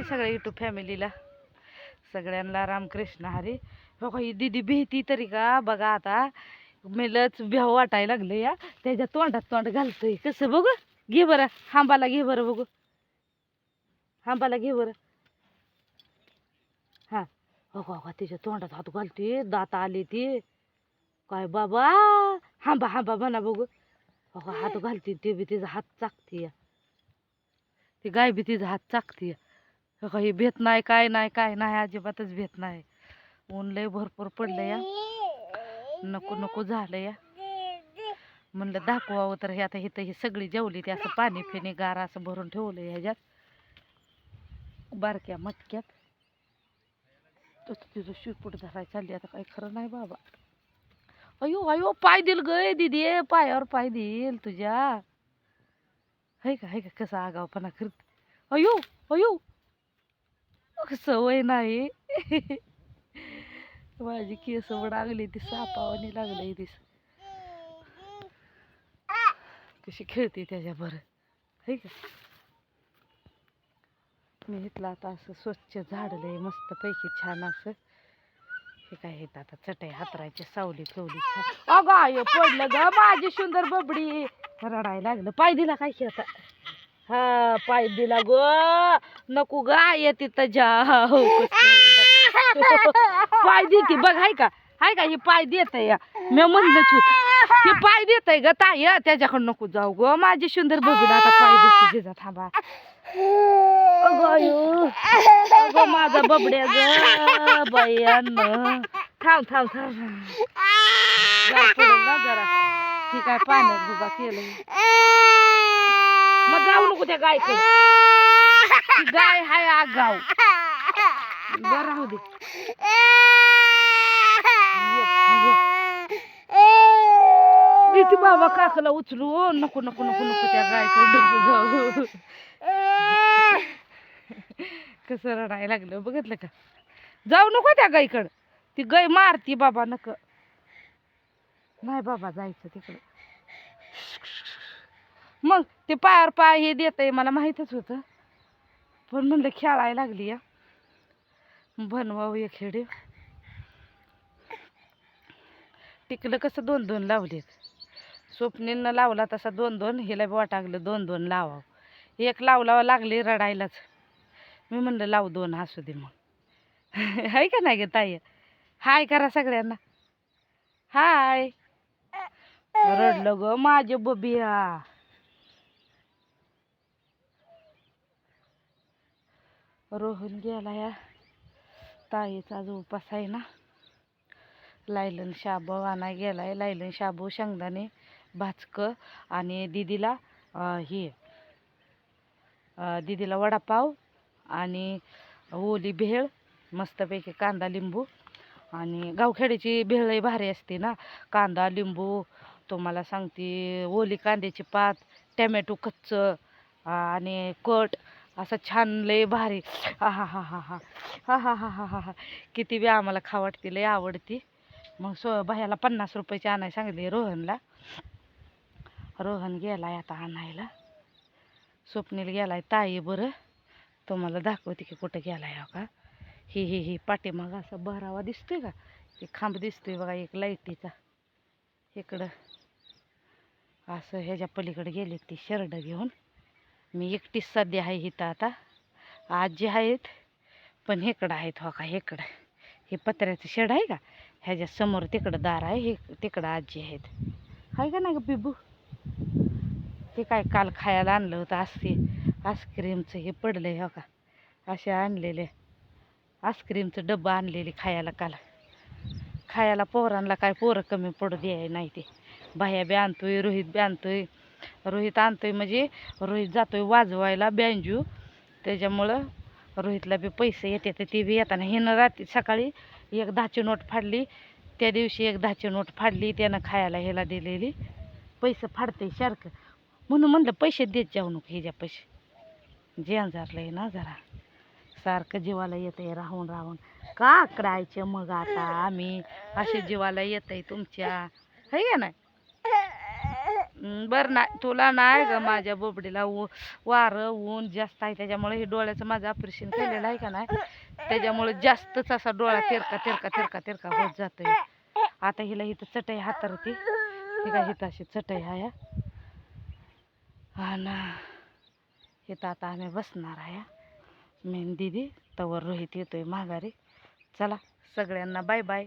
हाय सगळ्या युट्यूब फॅमिलीला, सगळ्यांना रामकृष्ण हरी. बघा ही दीदी भीती तरी का बघा, आता मेलच भ्याव वाटायला लागलं या. त्याच्या तोंडात तोंड घालतोय कसं बघू. घे बरं हांबाला, घे बरं बघू, हांबाला घे बरं. हा बघा बघा त्याच्या तोंडात हात घालते, दात आले ते काय बाबा. हांबा हांबा म्हणा बघू. बघा हात घालते ते बी, तिचा हात चाकते या. ती गाय बी तिचा हात चाकते. बघा ही भेट नाही, काय नाही काय नाही, अजिबातच भेट नाही. ऊन लय भरपूर पडलं या, नको नको झालं या. म्हणलं दाखवावं तर हे आता इथं ही सगळी जेवली ती, असं पाणी फिनी गार असं भरून ठेवलं ह्याच्यात बारक्या मटक्यात. तर तिचं शिरपूट धरायला चालली आता, काही खरं नाही बाबा. अयो अयो पाय दिल गय दिदी, पायावर पाय दिल तुझ्या. है का कसा आगावपणा करते. अयो अयो सवय नाही. माझी केस लागली ती सापावानी लागली ती. कशी खेळते त्याच्यावर है का. मी इथलं आता असं स्वच्छ झाडलंय मस्त पैकी छान असं. हे काय येत आता चटई हातरायची, सावली चवली छान. अगं आय पडलं ग माझी सुंदर बबडी, रडायला लागलं. पाय दिला काय की आता. हा पाय दिला ग, नको गाय तिथं जा. पाय देते बघ, हाय का हे पाय देत या. मी म्हणलंच होत हे पाय देतय ग ताई, त्याच्याकडं नको जाऊ ग माझी सुंदर बबडी. आता पाय देते जा, थांबा. अगं अगं माझा बबड्या ग बायानं. थांब थांब थांब, गार पडेल ना जरा. ठीक आहे पाण्यात उभा केलं, मग जाऊ नको त्या गायकडे. गाय हाय आगाव. बरं राहू दे. ती बाबा काकला उचलू नको नको नको नको त्या गायकडे जाऊ. कसं रडायला लागलं बघितलं का. जाऊ नको त्या गायकडं, ती गाय मारती बाबा. नक नाही बाबा जायचं तिकडं. मग ते पायावर पाय हे देत मला माहीतच होतं, पण म्हणलं खेळायला लागली या, बनवावं एक खेडे. टिकलं कसं 2-2 लावलेत. स्वप्नीलनं लावला तसा 2-2, हिला बी वाटागलं 2-2 लावावं. एक लावलावं लागली रडायलाच. मी म्हणलं लाव 2 असू दे मग. हाय का नाही ग ताई. हाय करा सगळ्यांना, हाय. रडलं ग माझे बबिया. रोहन गेला या, ताईचा आज उपास आहे ना. लायलन शाबू आणाय गेलाय. लायलन शाबू, शेंगदाणे, भाजकं आणि दीदीला दीदीला वडापाव आणि ओली भेळ मस्तपैकी, कांदा लिंबू. आणि गावखेड्याची भेळ लई भारी असते ना, कांदा लिंबू. तुम्हाला सांगते ओली कांद्याची पात, टॅमॅटो कच्चं आणि कट असं छान लय भारी. हा हा हा हा हा हा हा हा हा हा हा. किती बी आम्हाला खावडती, लय आवडती. मग बाह्याला 50 रुपयाची आणायला सांगितली रोहनला. रोहन गेलाय आता आणायला. स्वप्नील गेलाय ताई बरं. तुम्हाला दाखवते की कुठं गेलाय हो का. ही पाठीमागं असा बहरावा दिसतोय का, ते खांब दिसतोय बघा एक लाईटीचा. इकडं असं ह्याच्या पलीकडे गेले ती शर्ट घेऊन. मी एकटीच सध्या आहे इथं आता. आजी आहेत पण इकडं आहेत हो का. इकडं हे पत्र्याचं शेड आहे का, ह्याच्या समोर तिकडं दार आहे, हे तिकडं आजी आहेत. आहे का नाही ग पिबू. ते काय काल खायला आणलं होतं आईस्क्रीमचं हे पडलंय हो का. असे आणलेले आईस्क्रीमचं डब्बा आणलेली खायला काल. खायला पोरांना काय पोरं कमी पडू द्याय नाही. ते बाह्या बी आणतोय, रोहित बी आणतोय. रोहित आणतोय म्हणजे रोहित जातोय वाजवायला बँजू, त्याच्यामुळं रोहितला बी पैसे येते. तर ते बी येताना हिनं रात्री सकाळी एक 10ची नोट फाडली, त्या दिवशी एक 10ची नोट फाडली. त्यानं खायला ह्याला दिलेली. पैसे फाडते सारखं, म्हणून म्हणलं पैसे देत जाऊ नको ह्याच्या पैसे. जेंजारलंय ना जरा, सारखं जीवाला येतंय राहून राहून. का करायचे मग आता आम्ही असे जीवाला येतंय तुमच्या, है का नाही. बरं नाही तुला नाही ग माझ्या बोबडीला वारं ऊन जास्त आहे त्याच्यामुळे हे डोळ्याचं माझं ऑपरेशन केलेलं आहे का नाही त्याच्यामुळे जास्तच असा डोळा तिरका तिरका तिरका तिरका होत जातोय. आता हिला इथं चटई हातरती ही काय इथं अशी चटई आहे हा ना. इथं आता आम्ही बसणार आहे मी दीदी तवर रोहित येतोय माघारी. चला सगळ्यांना बाय बाय.